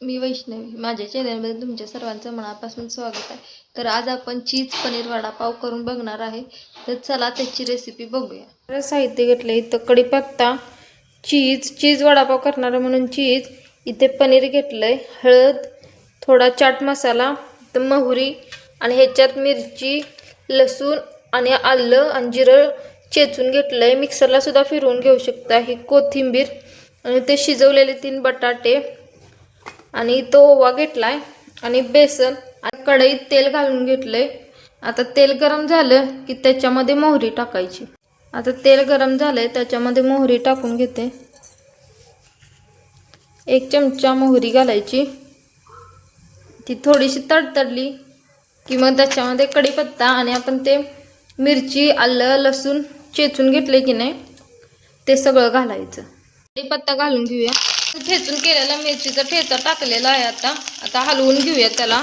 मी वैष्णवी, माझ्या चॅनलमध्ये तुमच्या सर्वांचं मनापासून स्वागत आहे। तर आज आपण चीज पनीर वडापाव करून बघणार आहे। तर चला त्याची रेसिपी बघूया। साहित्य घेतले इथं कढीपत्ता, चीज वडापाव करणार म्हणून चीज, इथे पनीर घेतलंय, हळद, थोडा चाट मसाला, मोहरी आणि ह्याच्यात मिरची, लसूण आणि आलं आणि जिरं चेचून घेतलंय। मिक्सरला सुद्धा फिरवून घेऊ शकता। ही कोथिंबीर आणि ते शिजवलेले 3 बटाटे आणि तो ओवा घेतलाय आणि बेसन आणि कढईत तेल घालून घेतलंय। आता तेल गरम झालं की त्याच्यामध्ये मोहरी टाकायची। आता तेल गरम झालंय त्याच्यामध्ये मोहरी टाकून घेते। 1 चमचा मोहरी घालायची। ती थोडीशी तडतडली की मग त्याच्यामध्ये कढीपत्ता आणि आपण ते मिरची, आलं, लसूण चेचून घेतले की नाही ते सगळं घालायचं। कढीपत्ता घालून घेऊया। ठेचून केलेला मिरचीचा ठेचा टाकलेला आहे। आता हलवून घेऊया त्याला।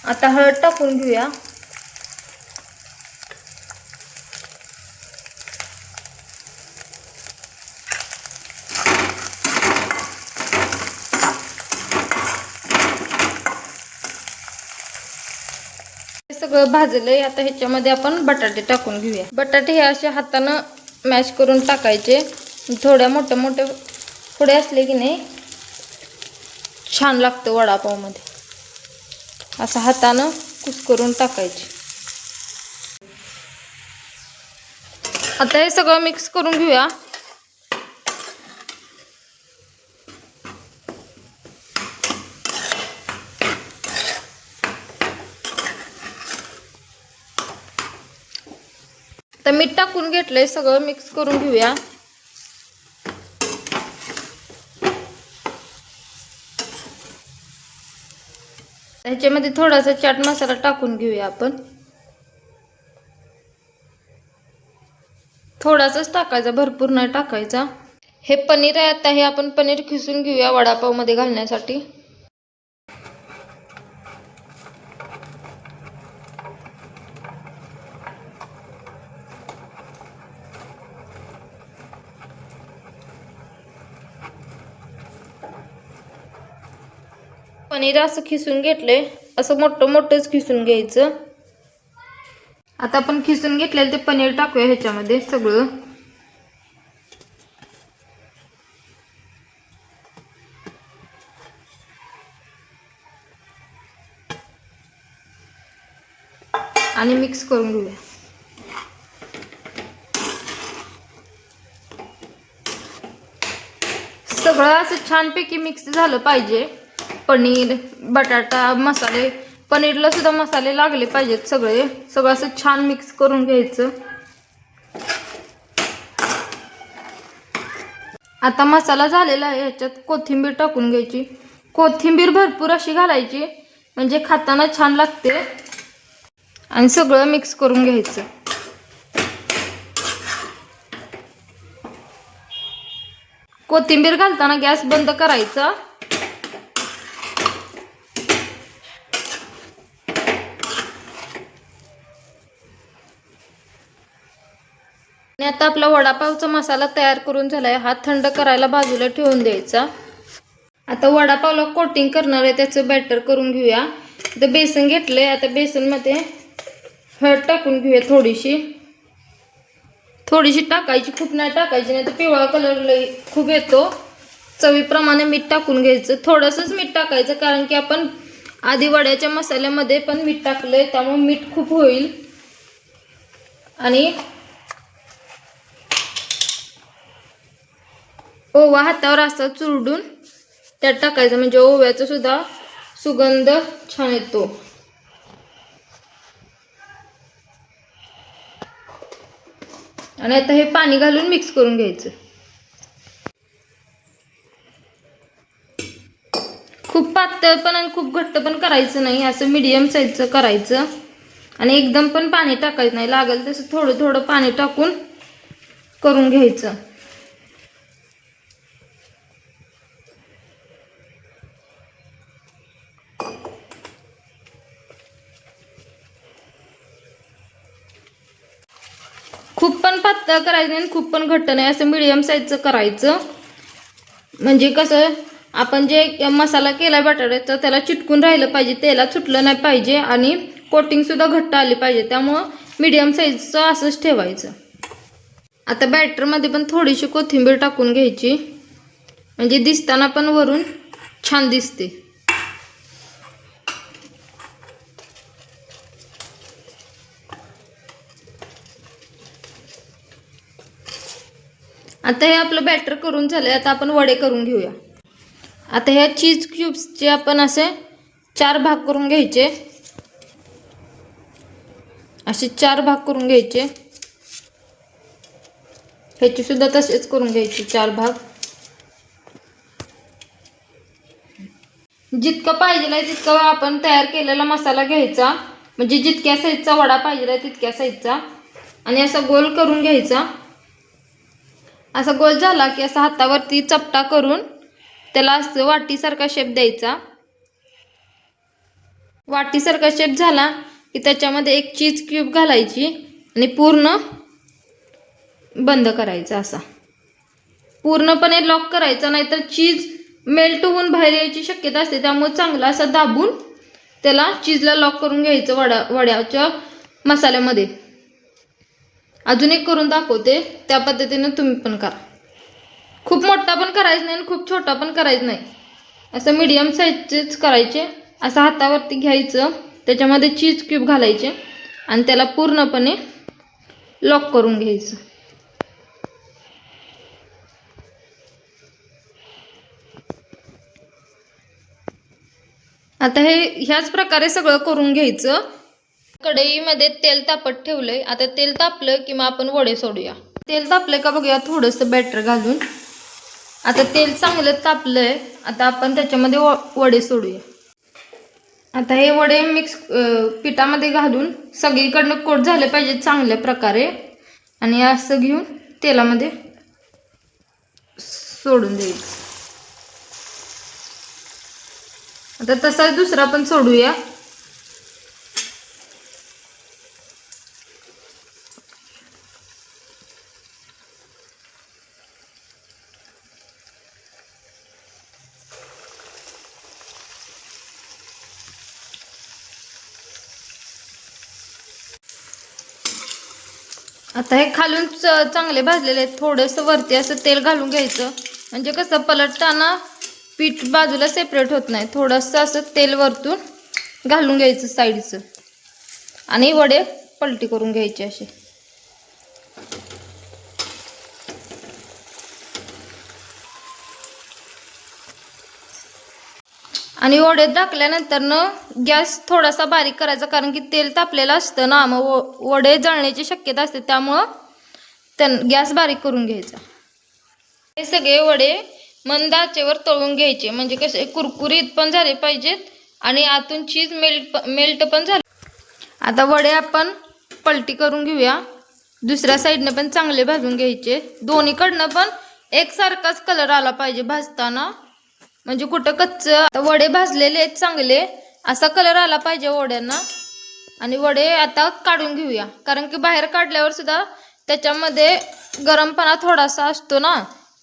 आता हळद टाकून घेऊया। सगळं भाजलंय। आता ह्याच्यामध्ये आपण बटाटे टाकून घेऊया। बटाटे हे असे हाताने मॅश करून टाकायचे। थोड्या मोठे थोडे असले की नाही छान लागतं वडापाव मध्ये। असं हाताने कुस्करून टाकायचे। आता हे सगळं मिक्स करून घेऊया। तर मीठ टाकून घेतलंय, सगळं मिक्स करून घेऊया। ह्याच्यामध्ये थोडासा चाट मसाला टाकून घेऊया आपण। थोडासाच टाकायचा, भरपूर नाही टाकायचा। हे पनीर आहे, आता हे आपण पनीर खिसून घेऊया वडापाव मध्ये घालण्यासाठी। पनीर असं खिसून घेतलंय, असं मोठंच खिसून घ्यायचं। आता आपण खिसून घेतलेलं ते पनीर टाकूया ह्याच्यामध्ये सगळं। आणि मिक्स करून घेऊया। सगळं असं छानपैकी मिक्स झालं पाहिजे। पनीर, बटाटा, मसाले, पनीरला सुद्धा मसाले लागले पाहिजेत। सगळं असं छान मिक्स करून घ्यायचं। आता मसाला झालेला आहे, ह्याच्यात कोथिंबीर टाकून घ्यायची। कोथिंबीर भरपूर अशी घालायची म्हणजे खाताना छान लागते। आणि सगळं मिक्स करून घ्यायचं। कोथिंबीर घालताना गॅस बंद करायचा। आणि आता आपला वडापावचा मसाला तयार करून झालाय। हा थंड करायला बाजूला ठेवून द्यायचा। आता वडापावला कोटिंग करणार आहे, त्याचं बॅटर करून घेऊया। आता बेसन घेतलंय, आता बेसन मध्ये हळद टाकून घेऊया। थोडीशी टाकायची, खूप नाही टाकायची, नाही तर पिवळा कलर खूप येतो। चवीप्रमाणे मीठ टाकून घ्यायचं। थोडंसंच मीठ टाकायचं, कारण की आपण आधी वड्याच्या मसाल्यामध्ये पण मीठ टाकलंय, त्यामुळे मीठ खूप होईल। आणि ओवा हातावर असं चुरडून त्यात टाकायचं, म्हणजे ओव्याचा सुद्धा सुगंध छान येतो। आणि आता हे पाणी घालून मिक्स करून घ्यायचं। खूप पातळ पण आणि खूप घट्ट पण करायचं नाही, असं मीडियम साईजचं करायचं। आणि एकदम पण पाणी टाकायचं नाही, लागेल तसं थोडं पाणी टाकून करून घ्यायचं। खूप पण पातळ करायचं नाही, खूप पण घट्ट नाही, असं मिडियम साईजचं करायचं. म्हणजे कसं आपण जे मसाला केला बटाट्याचा त्याला चिटकून राहिलं पाहिजे, तेलात सुटलं नाही पाहिजे आणि कोटिंग सुद्धा घट्ट आली पाहिजे. त्यामुळं मीडियम साईजचं असंच ठेवायचं. आता बॅटरमध्ये पण थोडीशी कोथिंबीर टाकून घ्यायची, म्हणजे दिसताना पण वरून छान दिसते. आता हे आपलं बॅटर करून झालंय. आता आपण वडे करून घेऊया. आता ह्या चीज क्यूब्सचे आपण असे 4 भाग करून घ्यायचे. असे 4 भाग करून घ्यायचे. ह्याचे सुद्धा तसेच करून घ्यायचे 4 भाग. जितकं पाहिजे आहे तितकं आपण तयार केलेला मसाला घ्यायचा, म्हणजे जितक्या साईजचा वडा पाहिजे आहे तितक्या साईजचा, आणि असा गोल करून घ्यायचा. असा गोल झाला की असा हातावरती चपटा करून त्याला असं वाटीसारखा शेप द्यायचा. वाटीसारखा शेप झाला की त्याच्यामध्ये एक चीज क्यूब घालायची आणि पूर्ण बंद करायचा. असा पूर्णपणे लॉक करायचा, नाहीतर चीज मेल्ट होऊन बाहेर यायची शक्यता असते. त्यामुळे चांगला असा दाबून त्याला चीजला लॉक करून घ्यायचं वड्याच्या मसाल्यामध्ये. अजून एक करून दाखवते, त्या पद्धतीने तुम्ही पण करा. खूप मोठा पण करायचा नाही आणि खूप छोटा पण करायचा नाही, असं मीडियम साईजचेच करायचे. असं हातावरती घ्यायचं, त्याच्यामध्ये चीज क्यूब घालायचे आणि त्याला पूर्णपणे लॉक करून घ्यायचं. आता हे ह्याच प्रकारे सगळं करून घ्यायचं. कढईमध्ये तेल तापत ठेवलंय. आता तेल तापलं की मग आपण वडे सोडूया. तेल तापलंय का बघूया, थोडंसं बॅटर घालून. आता तेल चांगलं तापलंय. आता आपण त्याच्यामध्ये वडे सोडूया. आता हे वडे मिक्स पिठामध्ये घालून सगळीकडनं कोट झाले पाहिजे चांगल्या प्रकारे, आणि असं घेऊन तेलामध्ये सोडून द्यायचं. आता तसाच दुसरा पण सोडूया. आता हे खालून चांगले भाजलेले आहेत. थोडंसं वरती असं तेल घालून घ्यायचं, म्हणजे कसं पलटताना पीठ बाजूला सेपरेट होत नाही. थोडंसं असं तेल वरतून घालून घ्यायचं साईडचं, आणि वडे पलटी करून घ्यायचे असे. आणि वडे टाकल्यानंतर गॅस थोडासा बारीक करायचा, कारण की तेल तापलेलं असतं ना, मग वडे जळण्याची शक्यता असते. त्यामुळं गॅस बारीक करून घ्यायचा. हे सगळे वडे मंद आचेवर तळून घ्यायचे, म्हणजे कसे कुरकुरीत पण झाले पाहिजेत आणि आतून चीज मेल्ट पण झाले. आता वडे आपण पलटी करून घेऊया. दुसऱ्या साईडने पण चांगले भाजून घ्यायचे. दोन्हीकडनं पण एकसारखाच कलर आला पाहिजे भाजताना, म्हणजे कुठं कच्चं. आता वडे भाजलेले आहेत चांगले, असा कलर आला पाहिजे वड्यांना. आणि वडे आता काढून घेऊया, कारण की बाहेर काढल्यावर सुद्धा त्याच्यामध्ये गरमपणा थोडासा असतो ना,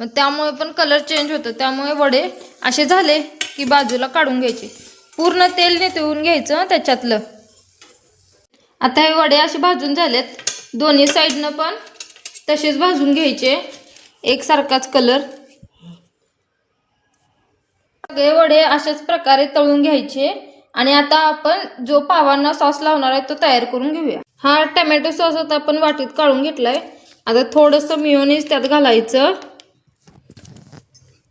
मग त्यामुळे पण कलर चेंज होतो. त्यामुळे वडे असे झाले की बाजूला काढून घ्यायचे. पूर्ण तेल निथळून घ्यायचं त्याच्यातलं. आता हे वडे असे भाजून झालेत. दोन्ही साईडनं पण तसेच भाजून घ्यायचे, एकसारखाच कलर. सगळे वडे अशाच प्रकारे तळून घ्यायचे. आणि आता आपण जो पावांना सॉस लावणार आहे तो तयार करून घेऊया. हा टमॅटो सॉस आता आपण वाटीत काढून घेतलाय. आता थोडंसं मिओनीज त्यात घालायचं,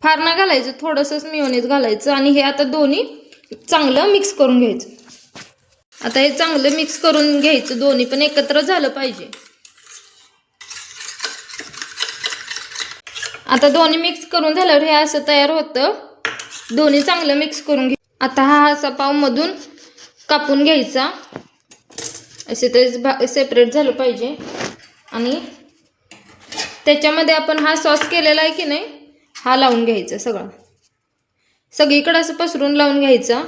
फार नाही घालायचं, थोडंसंच मिओनीज घालायचं. आणि हे आता दोन्ही चांगलं मिक्स करून घ्यायचं. आता हे चांगलं मिक्स करून घ्यायचं, दोन्ही पण एकत्र झालं पाहिजे. आता दोन्ही मिक्स करून झाल्यावर हे असं तयार होतं. दोन्ही चांगलं मिक्स करून घे. आता हा असा पाव मधून कापून घ्यायचा, असे ते सेपरेट झालं पाहिजे. आणि त्याच्यामध्ये आपण हा सॉस केलेला आहे की नाही, हा लावून घ्यायचा सगळा, सगळीकडे असं पसरून लावून घ्यायचा.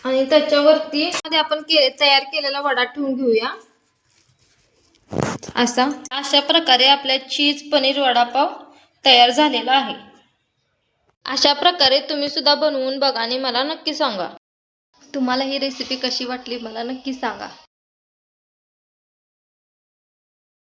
आणि त्याच्यावरती आपण तयार केलेला वडा ठेवून घेऊया. अशा प्रकारे आपला चीज पनीर वडापाव तयार झालेला आहे. अशा प्रकारे तुम्ही सुद्धा बनवून बघा आणि मला नक्की सांगा. तुम्हाला ही रेसिपी कशी वाटली मला नक्की सांगा.